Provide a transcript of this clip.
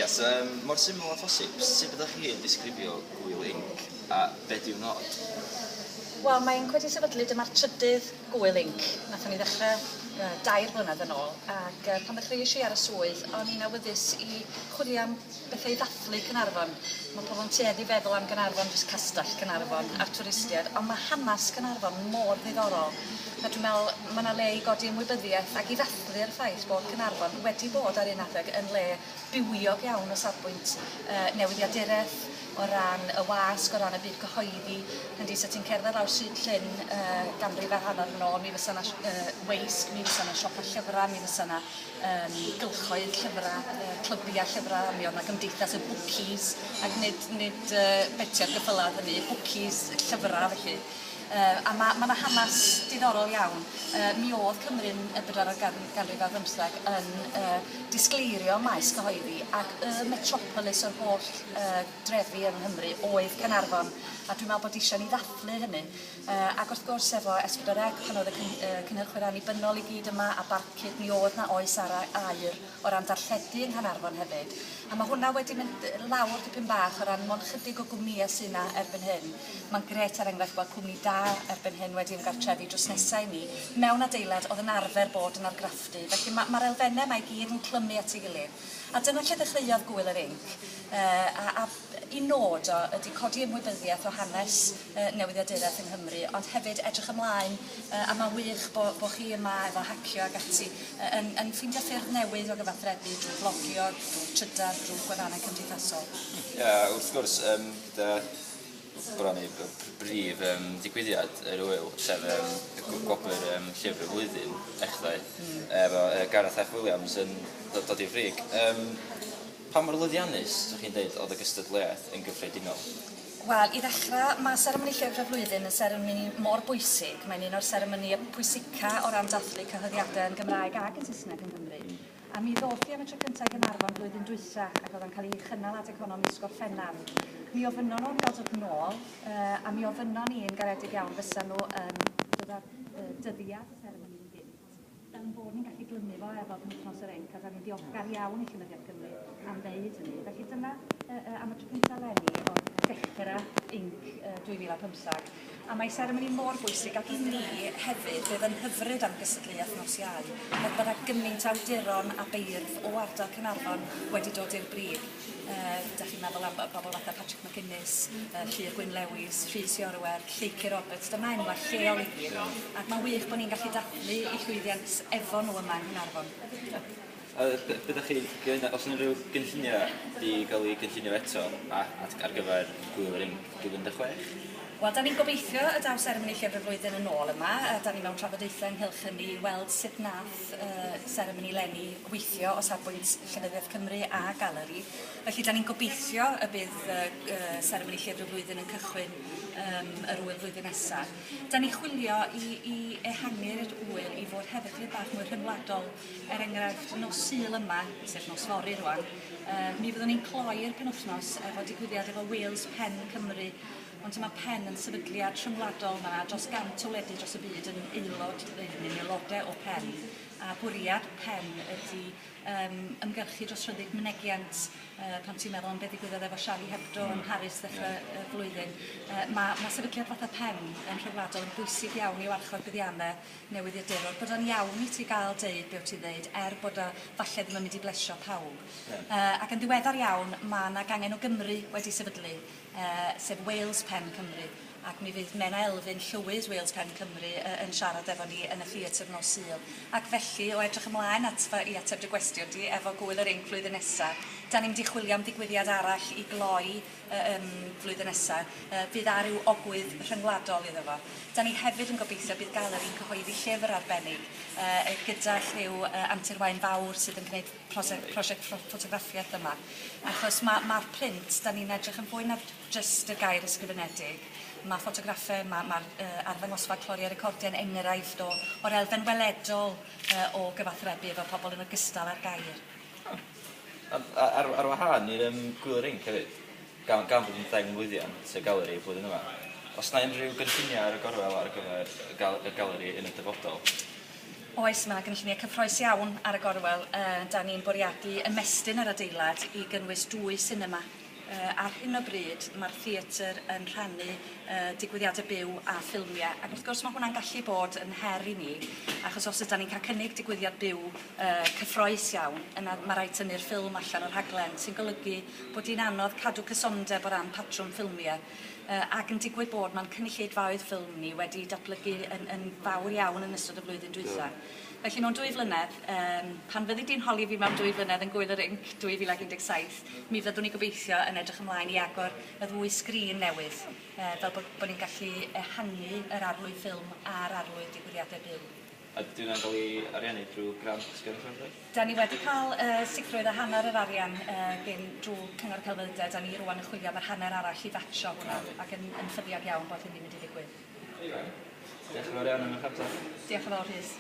Yes, mor syml a phosib, sut byddwch chi yn disgrifio Gwyl Inc a be di'w nod? Wel, mae'n wedi sefydlu dyma'r trydydd Gwyl Inc. Nathon ni ddechrau 2 blynedd yn ôl, ac pan ddechreuais i ar y swydd, o'n i'n awyddus i chwilio am bethau i ddathlu Caernarfon. Mae pobl yn tueddu feddwl am Gaernarfon jyst castell Caernarfon a'r twristiaid, ond mae hanes Caernarfon mor ddiddorol. A dwi'n meddwl mae yna le i godi ymwybyddiaeth ac i ddathlu'r ffaith bod Caernarfon wedi bod ar un adeg yn le bywiog iawn o safbwynt newyddiaduraeth, o ran y wasg, o ran y byd cyhoeddi. Yndi, so ti'n cerdded lawr Stryd Llyn ganrif a hanner yn ôl, mi fysa yna weisg, mi fysa yna siopa llyfrau, mi fysa yna gylchoedd llyfrau, clybiau llyfrau, mi oedd yna gymdeithas y bwcis, ac nid betiau'r gyffylad hynny, bwcis llyfrau felly. A mae yna hanes diddorol iawn. Mi oedd Cymru'n y 4 ganrif ar 15 yn disgleirio maes cyhoeddi, ac y metropolis o'r holl drefi yn Nghymru oedd Caernarfon, a dwi'n meddwl bod eisiau ni ddathlu hynny. Ac wrth gwrs efo S4C, pan oedd y cynhyrchwyr annibynnol i gyd yma, a Barcud, mi oedd na oes ar air o ran darlledu yng Nghaernarfon hefyd. A mae hwnna wedi mynd lawr dipyn bach o ran mond chydig o gwmnïau sy'n yna erbyn hyn. Mae'n gret er enghraifft bod cwmni da erbyn hyn wedi ymgartrefu drws nesau i ni mewn adeilad oedd yn arfer bod yn argraffu. Felly mae'r elfennau mae gyd yn clymu at ei gilydd. A dyna lle ddechreuodd Gwyl yr Inc. A un nod o ydy codi ymwybyddiaeth o hanes newyddiaduraeth yng Nghymru, ond hefyd edrych ymlaen, a mae'n wych bod chi yma efo hacio ag ati yn ffeindio ffyrdd newydd o gyfathrebu drwy flogio, drwy trydar, drwy gwefannau cymdeithasol. Ia, wrth gwrs, gyda bron i brif digwyddiad yr wyl, sef gwobr llyfr y flwyddyn echdau, efo Gareth F Williams yn dod i'r frig. Pa mor lwyddiannus, ydych chi'n dweud, oedd y gystadleuaeth yn gyffredinol? Wel, i ddechrau, mae seremoni llyfr y flwyddyn yn seremoni mor bwysig. Mae'n un o'r seremoni pwysica o ran dathlu cyhoeddiadau yn Gymraeg ac yn Saesneg yn Gymru. A mi ddoth i am y tro cyntaf i Gaernarfon blwyddyn dwytha, ac oedd yn cael ei chynnal at economi Sgorffennan. Mi ofynnon nhw'n gael dod nôl, a mi ofynnon ni'n garedig iawn fysa nhw dod ar dyddiad y seremoni yn gynt. Fel yn bod ni'n gallu glynu fo efo penwythnos yr Inc, a da ni'n diolchgar iawn i Llenyddiaeth Cymru am ddeud hynny. Felly dyna am y tro cyntaf leni o ddechrau Inc 2015. A mae seremoni mor bwysig ac i ni hefyd bydd yn hyfryd am gystadleuaeth nos Iau. Mae bydda gymaint awduron a beirdd o ardal Caernarfon wedi dod i'r brif. Da chi'n meddwl am bobl fatha Patrick McGuinness, Llyr Gwyn Lewis, Rhys Iorwer, Lleici Roberts, dyma enwau lleol i gyd. Ac mae'n wych bod ni'n gallu dathlu i llwyddiant efo nhw yma yng Nghaernarfon. Byddwch chi, os yna rhyw gynlluniau i gael ei gynllunio eto ar gyfer Gwyl yr Inc 2016? Wel, da ni'n gobeithio y daw seremoni llyfr y flwyddyn yn ôl yma. Da ni mewn trafodaethau ynghylch hynny i weld sut nath seremoni leni gweithio o safbwynt Llenyddiaeth Cymru a Galeri. Felly, da ni'n gobeithio y bydd seremoni llyfr y flwyddyn yn cychwyn yr wyl flwyddyn nesaf. Da ni chwilio i ehangu'r wyl i fod hefyd chydig bach mwy rhyngwladol. Enghraifft, nos Sul yma, sef nos Fory rwan, mi fyddwn ni'n cloi'r penwythnos efo digwyddiad efo Wales Pen Cymru. Ond mae Pen yn sefydliad rhyngwladol yma, dros 100 o wledydd dros y byd yn aelodau o Pen. A bwriad Pen ydy ymgyrchu dros ryddig mynegiant pan ti'n meddwl am beth ddigwyddodd efo Charlie Hebdo yn Paris ddechrau y flwyddyn. Mae sefydliad fatha Pen yn rhyngwladol yn bwysig iawn i warchod buddiannau newyddiadurol. Bod o'n iawn i ti gael deud be wyt ti'n dweud, bod o falle ddim yn mynd i blesio pawb. Ac yn ddiweddar iawn, mae yna gangen o Gymru wedi sefydlu, sef Wales Pen Cymru. Ac mi fydd Mena Elfyn Llywydd Wales Pen Cymru yn siarad efo ni yn y theatr nos Sul. Ac felly, o edrych ymlaen i ateb dy gwestiwn di, efo Gwyl yr Inc flwyddyn nesaf, da ni'n mynd i chwilio am digwyddiad arall i gloi flwyddyn nesaf. Bydd ar ryw ogwydd rhyngwladol iddo fo. Da ni hefyd yn gobeithio bydd galeri'n cyhoeddi llyfr arbennig gyda lliw Antur Wain Fawr sydd yn gwneud prosiect ffotograffiaeth yma. Achos mae'r print, da ni'n edrych yn fwy na jyst y gair ysgrifenedig. Mae ffotograffau, mae'r arddangosfa clori a recordiau'n enghraifft o'r elfen weledol o gyfathrebu efo pobl yn ogystal â'r gair. Ar wahân i'r Gwyl yr Inc hefyd, gan bod yn 10 mlynedd sy'n galeri blwyddyn yma, os na unrhyw gynlluniau ar y gorwel ar gyfer y galeri yn y dyfodol? Oes, mae gynlluniau cyffroes iawn ar y gorwel. Da ni'n bwriadu ymestyn yr adeilad i gynnwys 2 sinema. Ar hyn o bryd, mae'r theatr yn rhannu digwyddiadau byw a ffilmiau. Ac wrth gwrs mae hwnna'n gallu bod yn her i ni, achos os ydym ni'n cael cynnig digwyddiad byw cyffroes iawn, yna mae rhaid tynnu'r ffilm allan o'r rhaglen, sy'n golygu bod hi'n anodd cadw cysondeb o ran patrwm ffilmiau. Ac yn digwydd bod mae'n cynulleidfaoedd ffilm ni wedi datblygu yn fawr iawn yn ystod y flwyddyn dwytha. Felly mewn 2 flynedd, pan fyddi di'n holi fi mewn 2 flynedd yn Gwyl yr Inc 2017, mi fyddwn ni gobeithio yn edrych ymlaen i agor y 2 sgrin newydd, fel bod ni'n gallu ehangu yr arlwy ffilm a'r arlwy digwyddiadau byw. A dwi'n cael ei ariannu drwy grant gan y Llywodraeth? Da ni wedi cael sicrwydd a hanner yr arian drwy Cyngor Celfyddydau. Da ni rwan yn chwilio am yr hanner arall i fatio hwnna, ac yn ffyddiog iawn bod hynny'n mynd i ddigwydd. Diolch yn fawr iawn am eich amser. Diolch yn fawr, Rhys.